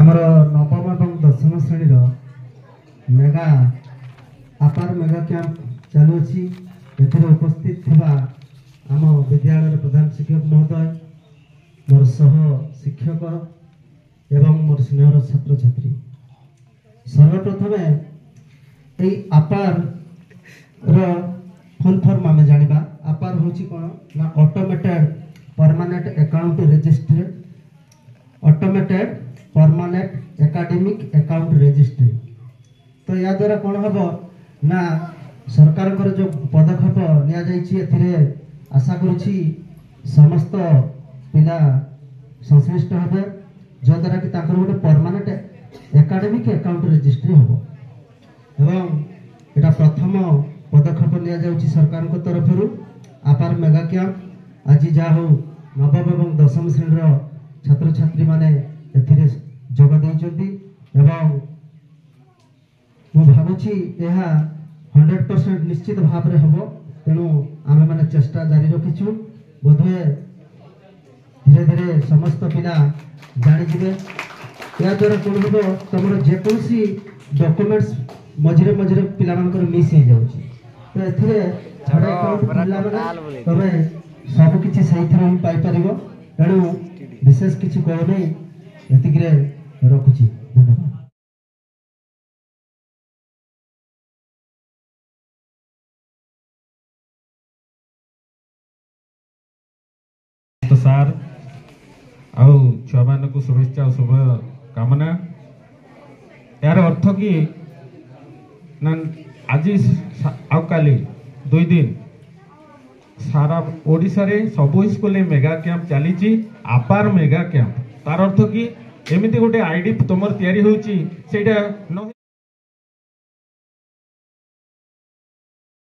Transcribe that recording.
आमर नवम और दशम श्रेणी मेगा आपार मेगा कैंप चलुची उपस्थित थिबा आम विद्यालय प्रधान शिक्षक महोदय मोर सह शिक्षक एवं मोर स्नेहर छात्र छात्री सर्वप्रथम यही आपार फुल फॉर्म आम जाना आपार हूँ कौन ना automated permanent account registry automated permanent academic account registry. तो या द्वारा कौन हम ना सरकार जो पदक्षेप नि आशा करुछि समस्त पिला संश्लिष्ट हे जद्वारा कि गोटे परमानेंट एकेडमिक अकाउंट रजिस्ट्री हम एवं यहाँ प्रथम पदक्षेप नि सरकार तरफ आपार मेगा कैंप आज जहाँ हो नवम और दशम श्रेणी छात्र छात्री माने जोग देइछन्ति एवं मु भाबुछि यह 100% निश्चित भाव में हम तेणु आम मैंने चेष्टा जारी रखीचु बोधे धीरे धीरे समस्त पिला जानीजे या द्वारा कौन हम तुम जेकोसी डॉक्यूमेंट्स मझे मझे पिला मिस हो जाउछि तो एथिरे झाड़ा अकाउंट पिला माने तबे सब किछि सही थ्रू पाई परिबो तेणु विशेष किछि कहो नै एतिकरे रखुछि। धन्यवाद। तो सार आउ छुआ मान को शुभेच्छा और शुभ कामना यार अर्थ कि ना आज आउ काली 2 दिन सारा ओडिशा रे सबु स्कूल मेगा कैंप चली आपार मेगा कैंप तार अर्थ कि एमती गोटे आईडी तुम तैयारी होची सेटा